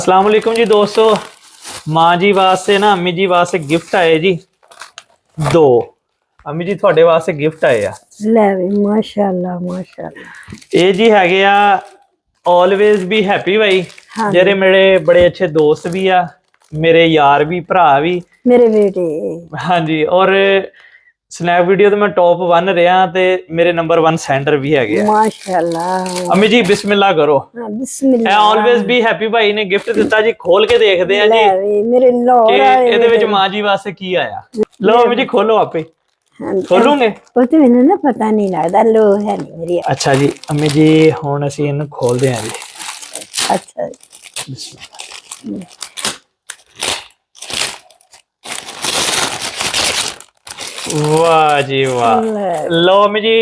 अस्सलाम वालेकुम जी दोस्तों। माँ जी वास्ते ना अम्मी जी वास्ते गिफ्ट आए जी दो। अम्मी जी थोड़े वास्ते गिफ्ट आए आ। ले भी माशाअल्लाह माशाअल्लाह। ये जी हैगे आ ऑलवेज बी हैप्पी भाई, हाँ जेरे जी, मेरे बड़े अच्छे दोस्त भी आ, मेरे यार भी भरा भी। मेरे बेटे। हाँ जी, और स्नैप वीडियो तो मैं टॉप 1 रहा ते मेरे नंबर 1 सेंटर भी है। माशाअल्लाह। अम्मी जी बिस्मिल्लाह करो। हाँ, a always Bismillah. Be happy भाई ने गिफ्ट दिता जी, खोल के देखते हैं ले जी भी मेरे कि लाहौर वाले ਇਹਦੇ ਵਿੱਚ बेटे। ਮਾਂ ਜੀ ਵਾਸਤੇ ਕੀ ਆਇਆ। ਲਓ ਅਮੀ ਜੀ मेरे ਖੋਲੋ ਆਪੇ। हाँ, ਖੋਲੂਗੇ। वो तो मैंने ना पता नहीं लगता लो है नहीं मेरी। ਅੱਛਾ ਜੀ ਅਮੀ ਜੀ ਹੁਣ ਅਸੀਂ ਇਹਨੂੰ ਖੋਲਦੇ ਹਾਂ ਜੀ। अच्छा ਵਾਹ ਜੀ ਵਾਹ। ले ਲਓ ਅਮੀ ਜੀ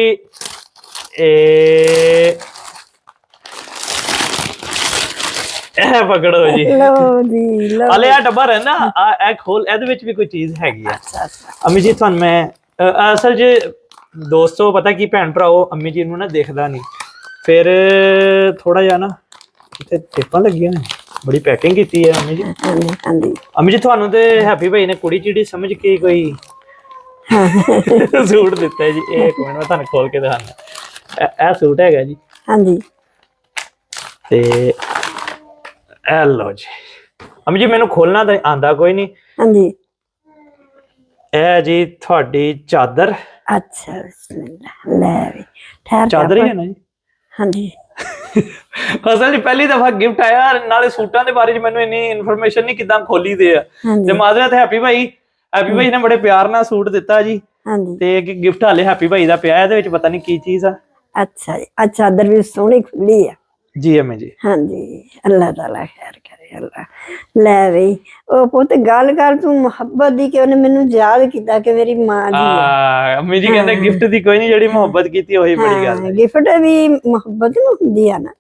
ਇਹ ਪਕੜੋ ਜੀ। लो जी लो। ਹਲੇ ਆ ਡੱਬਾ ਰਹਿੰਦਾ ਇਹ ਖੋਲ, ਇਹਦੇ ਵਿੱਚ ਵੀ ਕੋਈ ਚੀਜ਼ ਹੈਗੀ ਆ। अच्छा अच्छा ਅਮੀ ਜੀ ਤੁਹਾਨੂੰ ਮੈਂ ਅਸਲ 'ਚ ਦੋਸਤੋ ਪਤਾ ਕੀ ਭੈਣ ਭਰਾਓ, ਅਮੀ ਜੀ ਨੂੰ ਨਾ ਦਿਖਦਾ ਨਹੀਂ, ਫਿਰ ਥੋੜਾ ਜਿਹਾ ਨਾ ਇੱਥੇ ਟੇਪਾਂ ਲੱਗੀਆਂ ਨੇ, ਬੜੀ ਪੈਕਿੰਗ ਕੀਤੀ ਹੈ ਅਮੀ ਜੀ। हाँ जी हाँ जी ਅਮੀ ਜੀ ਤੁਹਾਨੂੰ ਤੇ ਹੈਪੀ ਭਾਈ ਨੇ ਕੁੜੀ ਚਿੜੀ ਸਮਝ ਕੇ ਕੋਈ हाँ ਸੂਟ ਦਿੱਤਾ ਹੈ ਜੀ। ਇਹ ਇੱਕ ਮਿੰਟ ਮੈਂ ਤੁਹਾਨੂੰ ਖੋਲ ਕੇ ਦਿਖਾਣਾ। ਇਹ ਸੂਟ ਹੈਗਾ ਜੀ हाँ जी ਤੇ ਇਹ ਲਓ ਜੀ। ਅਮੀ ਜੀ ਮੈਨੂੰ ਖੋਲਣਾ ਤਾਂ ਆਂਦਾ ਕੋਈ ਨਹੀਂ। हाँ जी। ਇਹ ਜੀ ਤੁਹਾਡੀ ਚਾਦਰ। अच्छा बिस्मिल्लाह। ले भी ठहर ਚਾਦਰ ਹੀ ਹੈ ਨਾ ਜੀ। हाँ जी ਅਸਲ 'ਚ ਪਹਿਲੀ ਦਫਾ ਗਿਫਟ ਆਇਆ, ਨਾਲੇ ਸੂਟਾਂ ਦੇ ਬਾਰੇ 'ਚ ਮੈਨੂੰ ਇੰਨੀ ਇਨਫੋਰਮੇਸ਼ਨ ਨਹੀਂ ਕਿਦਾਂ ਖੋਲੀ ਦੇ ਆ। हाँ ਤੇ जी ਮਾਜ਼ਰਤ ਹੈਪੀ ਭਾਈ ਨੇ ਬੜੇ ਪਿਆਰ ਨਾਲ ਸੂਟ ਦਿੱਤਾ ਜੀ। हाँ जी। ਤੇ ਗਿਫਟ ਹਾਲੇ ਹੈਪੀ ਭਾਈ ਦਾ ਪਿਆ, ਇਹਦੇ ਵਿੱਚ ਪਤਾ ਨਹੀਂ ਕੀ ਚੀਜ਼ ਆ। अच्छा जी अच्छा, चादर भी सोहनी खुली है। ਜੀ ਅਮੀ ਜੀ। हाँ जी अल्लाह ताला खैर करे अल्लाह। ले बई ओ पुत गल कर तू मुहब्बत दी कि उन्हें मैनू याद किया कि मेरी मां जी है। ਅਮੀ ਜੀ ਕਹਿੰਦੇ ਗਿਫਟ ਦੀ ਕੋਈ ਨਹੀਂ, ਜਿਹੜੀ ਮੁਹੱਬਤ ਕੀਤੀ ਉਹੀ ਬੜੀ ਗੱਲ ਹੈ। गिफ्ट भी मुहब्बत नूं हुंदी है ना,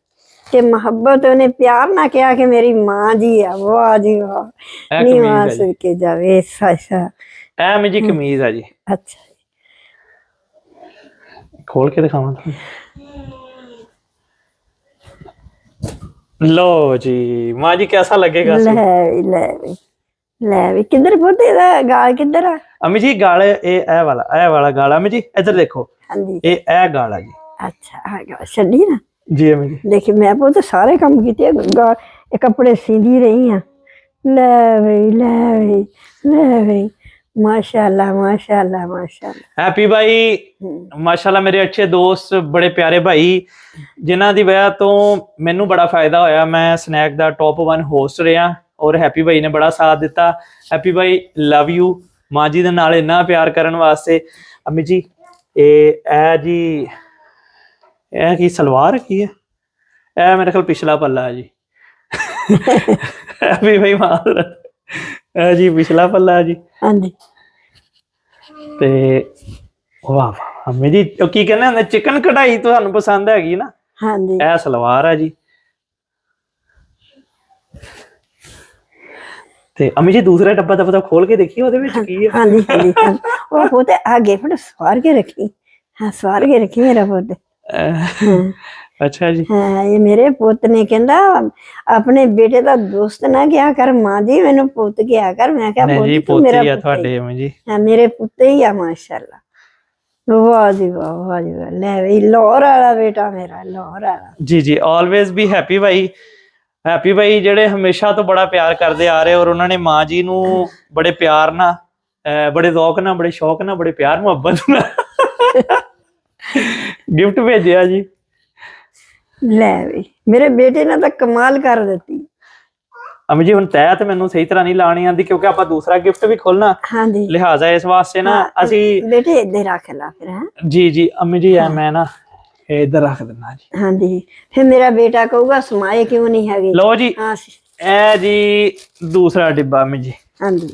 कि मुहब्बत उन्हें प्यार ना कहा कि मेरी मां जी है। वाह जी वाह। ਇਹ नहीं ਕਮੀਜ਼ मां ਹੈ ਜੀ। सदके जावे अच्छा ਇਹ ਅਮੀ ਜੀ ਕਮੀਜ਼ ਆ ਜੀ। अच्छा ਖੋਲ ਕੇ ਦਿਖਾਵਾਂ ਤੁਹਾਨੂੰ। लो जी माँ जी कैसा लगेगा सूट? ले भी किधर पुत इहदा गाल किधर है? अम्मी जी गाल ए वाला गाल। अम्मी जी इधर देखो, हाँ जी ए गाल है जी। अच्छा आ गया छड़ी ना। जी अम्मी जी। देखी मैं पुत सारे काम किए, कपड़े सींदी रही हाँ। ले भाई ले भाई ले भाई माशाल्लाह माशाल्लाह माशाल्लाह। हैप्पी भाई माशाल्लाह मेरे अच्छे दोस्त, बड़े प्यारे भाई, जिन्हां दी वजह तो मैनू बड़ा फायदा होया। मैं स्नैक दा टॉप 1 होस्ट रहा और हैप्पी भाई ने बड़ा साथ दिता। हैप्पी भाई लव यू। माँ जी दे नाल इन्ना प्यार करन वास्ते। अम्मी जी ए जी ए की सलवार की है? ए मेरे ख्याल पिछला पल्ला है जी। हैप्पी भाई माजरत ए जी पिछला पल्ला है जी। हाँ जी ਤੇ ਵਾਹ ਵਾਹ ਅਮੀ ਜੀ ਉਹ ਕੀ ਕਹਿੰਦੇ ਹੁੰਦੇ, ਚਿਕਨ ਕਢਾਈ ਤੁਹਾਨੂੰ ਪਸੰਦ ਹੈਗੀ ਨਾ। हाँ जी ਇਹ ਸਲਵਾਰ ਆ ਜੀ। ਤੇ ਅਮੀ ਜੀ ਦੂਸਰਾ ਡੱਬਾ ਦਾ ਪਤਾ ਖੋਲ ਕੇ ਦੇਖੀ ਉਹਦੇ ਵਿੱਚ ਕੀ ਹੈ। हाँ जी हाँ जी हाँ। वो पुत आ गिफ्ट सवार के रखी। हाँ सवार के रखी मेरा पुत। हाँ अच्छा जी। हाँ ये मेरे पुत ने कहता अपने बेटे का दोस्त ना क्या कर मां जी, मैनू पुत क्या कर। मैं क्या ਨਹੀਂ ਜੀ पुत तू मेरा ਪੋਤੀ ਆ पुत ਤੁਹਾਡੇ ही। ਅਮੀ ਜੀ। हाँ मेरे पुत ही है माशाल्लाह। वाह जी वाह जी वाह। ले भाई लाहौर वाला बेटा मेरा, लाहौर वाला। ਜੀ ਜੀ ਆਲਵੇਜ਼ ਵੀ ਹੈਪੀ ਭਾਈ। ਹੈਪੀ ਭਾਈ ਜਿਹੜੇ ਹਮੇਸ਼ਾ ਤੋਂ ਬੜਾ ਪਿਆਰ ਕਰਦੇ ਆ ਰਹੇ, ਔਰ ਉਹਨਾਂ ਨੇ ਮਾਂ ਜੀ ਨੂੰ ਬੜੇ ਪਿਆਰ ਨਾਲ, ਬੜੇ ਜ਼ੌਕ ਨਾਲ, ਬੜੇ ਸ਼ੌਕ ਨਾਲ, ਬੜੇ ਪਿਆਰ ਮੁਹੱਬਤ ਨਾਲ ਗਿਫਟ ਭੇਜਿਆ ਜੀ। ले भाई मेरे बेटे ने तो कमाल कर दी। ਅਮੀ ਜੀ ਹੁਣ ਤੈਅ ਤੇ ਮੈਨੂੰ ਸਹੀ ਤਰ੍ਹਾਂ ਨਹੀਂ ਲਾਣੀ ਆਂਦੀ, ਕਿਉਂਕਿ ਆਪਾਂ ਦੂਸਰਾ ਗਿਫਟ ਵੀ ਖੋਲਣਾ, हाँ जी ਲਿਹਾਜ਼ਾ ਇਸ ਵਾਸਤੇ ਨਾ ਅਸੀਂ। बेटे इधर रख ला फिर। हाँ ਜੀ ਜੀ ਅਮੀ ਜੀ ਮੈਂ ਨਾ ਇਹ ਇੱਧਰ ਰੱਖ ਦਿੰਦਾ ਜੀ। हाँ जी फिर मेरा बेटा कहूगा समाए क्यों नहीं है। ਲਓ ਜੀ हाँ ਇਹ ਜੀ ਦੂਸਰਾ ਡਿੱਬਾ ਅਮੀ ਜੀ। हाँ जी